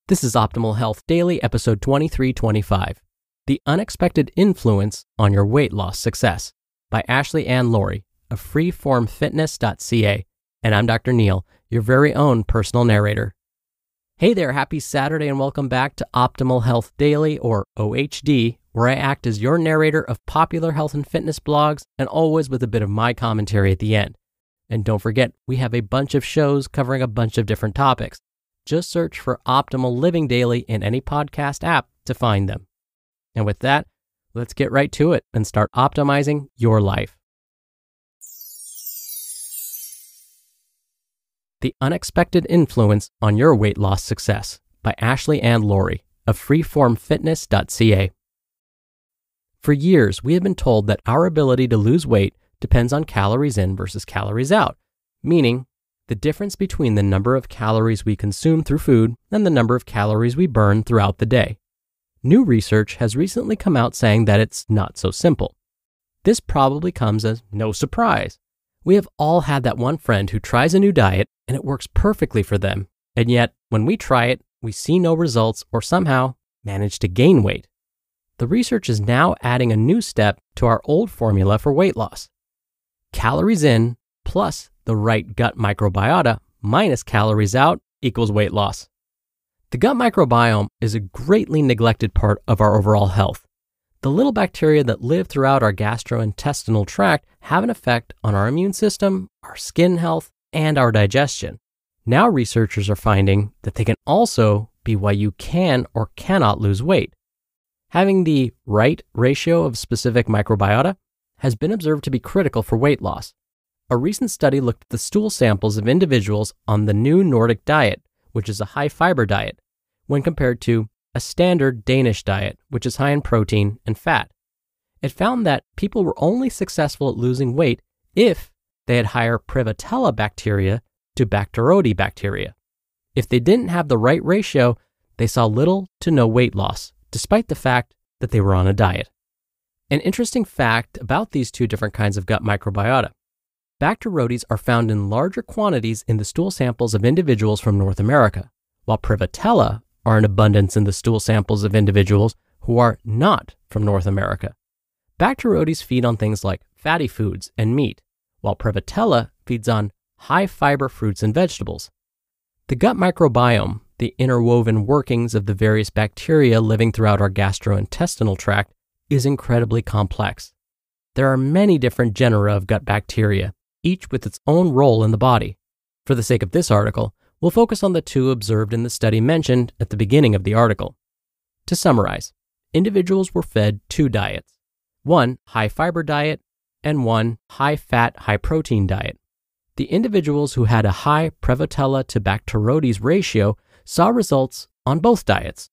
This is Optimal Health Daily, episode 2325, The Unexpected Influence on Your Weight Loss Success by Ashley Ann Lawrie of freeformfitness.ca. And I'm Dr. Neil, your very own personal narrator. Hey there, happy Saturday and welcome back to Optimal Health Daily, or OHD, where I act as your narrator of popular health and fitness blogs and always with a bit of my commentary at the end. And don't forget, we have a bunch of shows covering a bunch of different topics. Just search for Optimal Living Daily in any podcast app to find them. And with that, let's get right to it and start optimizing your life. The Unexpected Influence on Your Weight Loss Success by Ashley Ann Lawrie of freeformfitness.ca. For years, we have been told that our ability to lose weight depends on calories in versus calories out, meaning the difference between the number of calories we consume through food and the number of calories we burn throughout the day. New research has recently come out saying that it's not so simple. This probably comes as no surprise. We have all had that one friend who tries a new diet and it works perfectly for them, and yet when we try it, we see no results or somehow manage to gain weight. The research is now adding a new step to our old formula for weight loss. Calories in plus the right gut microbiota minus calories out equals weight loss. The gut microbiome is a greatly neglected part of our overall health. The little bacteria that live throughout our gastrointestinal tract have an effect on our immune system, our skin health, and our digestion. Now researchers are finding that they can also be why you can or cannot lose weight. Having the right ratio of specific microbiota has been observed to be critical for weight loss. A recent study looked at the stool samples of individuals on the new Nordic diet, which is a high-fiber diet, when compared to a standard Danish diet, which is high in protein and fat. It found that people were only successful at losing weight if they had higher Prevotella bacteria to Bacteroides bacteria. If they didn't have the right ratio, they saw little to no weight loss, despite the fact that they were on a diet. An interesting fact about these two different kinds of gut microbiota. Bacteroides are found in larger quantities in the stool samples of individuals from North America, while Prevotella are in abundance in the stool samples of individuals who are not from North America. Bacteroides feed on things like fatty foods and meat, while Prevotella feeds on high-fiber fruits and vegetables. The gut microbiome, the interwoven workings of the various bacteria living throughout our gastrointestinal tract, is incredibly complex. There are many different genera of gut bacteria, each with its own role in the body. For the sake of this article, we'll focus on the two observed in the study mentioned at the beginning of the article. To summarize, individuals were fed two diets, one high-fiber diet and one high-fat, high-protein diet. The individuals who had a high Prevotella to Bacteroides ratio saw results on both diets.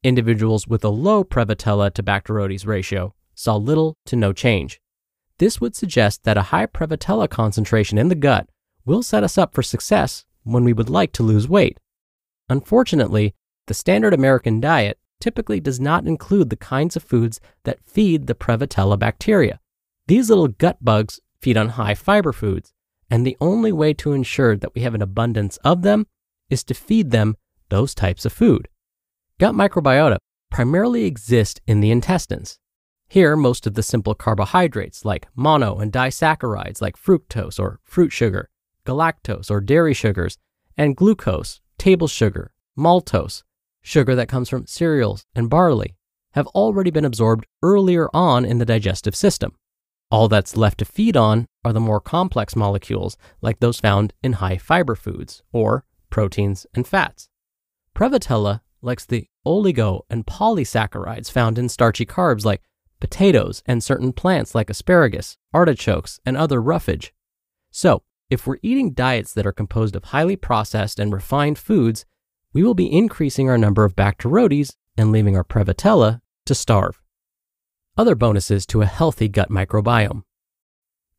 Individuals with a low Prevotella to Bacteroides ratio saw little to no change. This would suggest that a high Prevotella concentration in the gut will set us up for success when we would like to lose weight. Unfortunately, the standard American diet typically does not include the kinds of foods that feed the Prevotella bacteria. These little gut bugs feed on high fiber foods, and the only way to ensure that we have an abundance of them is to feed them those types of food. Gut microbiota primarily exist in the intestines. Here, most of the simple carbohydrates like mono and disaccharides like fructose or fruit sugar, galactose or dairy sugars, and glucose, table sugar, maltose, sugar that comes from cereals and barley, have already been absorbed earlier on in the digestive system. All that's left to feed on are the more complex molecules like those found in high fiber foods or proteins and fats. Prevotella likes the oligo and polysaccharides found in starchy carbs like potatoes and certain plants like asparagus, artichokes, and other roughage. So, if we're eating diets that are composed of highly processed and refined foods, we will be increasing our number of Bacteroides and leaving our Prevotella to starve. Other bonuses to a healthy gut microbiome.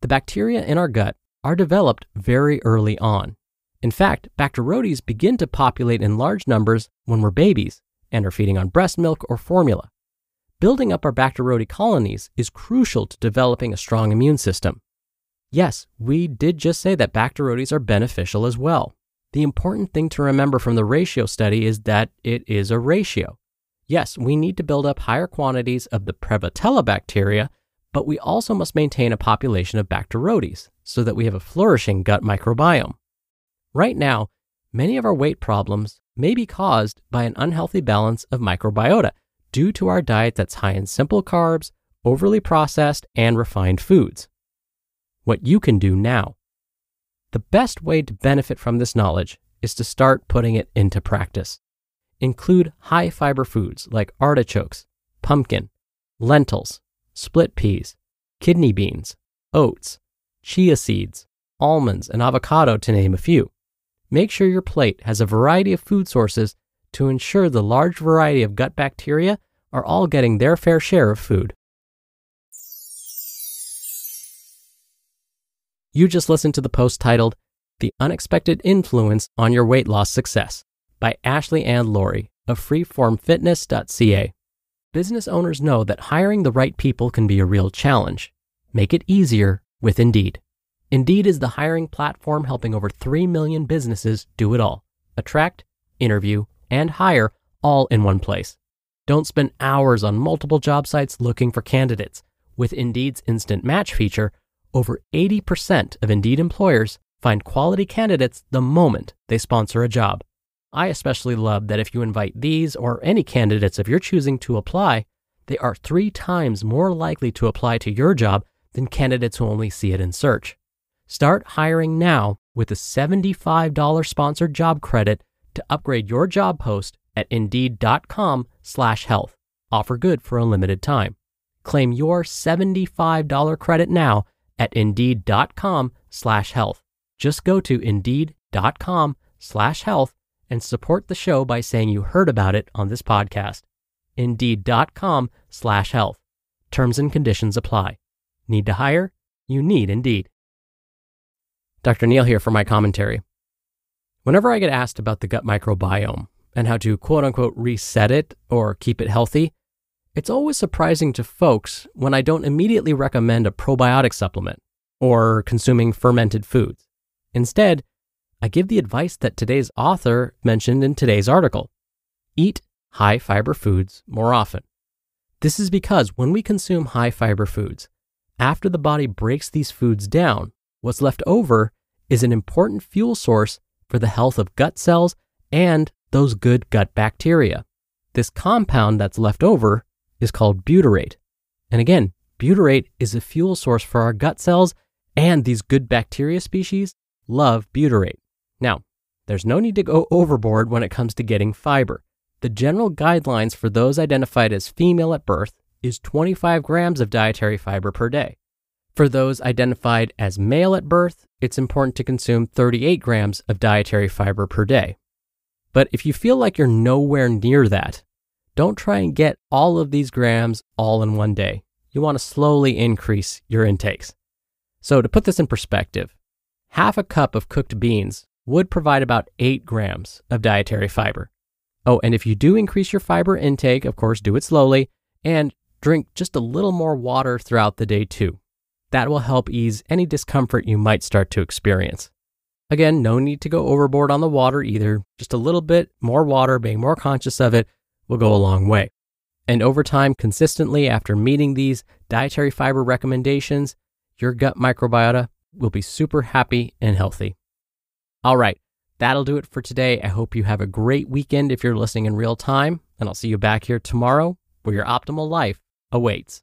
The bacteria in our gut are developed very early on. In fact, Bacteroides begin to populate in large numbers when we're babies and are feeding on breast milk or formula. Building up our Bacteroides colonies is crucial to developing a strong immune system. Yes, we did just say that Bacteroides are beneficial as well. The important thing to remember from the ratio study is that it is a ratio. Yes, we need to build up higher quantities of the Prevotella bacteria, but we also must maintain a population of Bacteroides so that we have a flourishing gut microbiome. Right now, many of our weight problems may be caused by an unhealthy balance of microbiota due to our diet that's high in simple carbs, overly processed, and refined foods. What you can do now. The best way to benefit from this knowledge is to start putting it into practice. Include high fiber foods like artichokes, pumpkin, lentils, split peas, kidney beans, oats, chia seeds, almonds, and avocado, to name a few. Make sure your plate has a variety of food sources to ensure the large variety of gut bacteria are all getting their fair share of food. You just listened to the post titled, The Unexpected Influence on Your Weight Loss Success by Ashley and Lawrie of freeformfitness.ca. Business owners know that hiring the right people can be a real challenge. Make it easier with Indeed. Indeed is the hiring platform helping over 3 million businesses do it all. Attract, interview, and hire all in one place. Don't spend hours on multiple job sites looking for candidates. With Indeed's Instant Match feature, over 80% of Indeed employers find quality candidates the moment they sponsor a job. I especially love that if you invite these or any candidates of your choosing to apply, they are 3 times more likely to apply to your job than candidates who only see it in search. Start hiring now with a $75 sponsored job credit to upgrade your job post at Indeed.com/health. Offer good for a limited time. Claim your $75 credit now at Indeed.com/health. Just go to Indeed.com/health and support the show by saying you heard about it on this podcast. Indeed.com/health. Terms and conditions apply. Need to hire? You need Indeed. Dr. Neal here for my commentary. Whenever I get asked about the gut microbiome and how to quote-unquote reset it or keep it healthy, it's always surprising to folks when I don't immediately recommend a probiotic supplement or consuming fermented foods. Instead, I give the advice that today's author mentioned in today's article. Eat high-fiber foods more often. This is because when we consume high-fiber foods, after the body breaks these foods down, what's left over is an important fuel source for the health of gut cells and those good gut bacteria. This compound that's left over is called butyrate. And again, butyrate is a fuel source for our gut cells, and these good bacteria species love butyrate. Now, there's no need to go overboard when it comes to getting fiber. The general guidelines for those identified as female at birth is 25 grams of dietary fiber per day. For those identified as male at birth, it's important to consume 38 grams of dietary fiber per day. But if you feel like you're nowhere near that, don't try and get all of these grams all in one day. You want to slowly increase your intakes. So to put this in perspective, half a cup of cooked beans would provide about 8 grams of dietary fiber. Oh, and if you do increase your fiber intake, of course, do it slowly and drink just a little more water throughout the day too. That will help ease any discomfort you might start to experience. Again, no need to go overboard on the water either. Just a little bit more water, being more conscious of it, will go a long way. And over time, consistently after meeting these dietary fiber recommendations, your gut microbiota will be super happy and healthy. All right, that'll do it for today. I hope you have a great weekend if you're listening in real time, and I'll see you back here tomorrow where your optimal life awaits.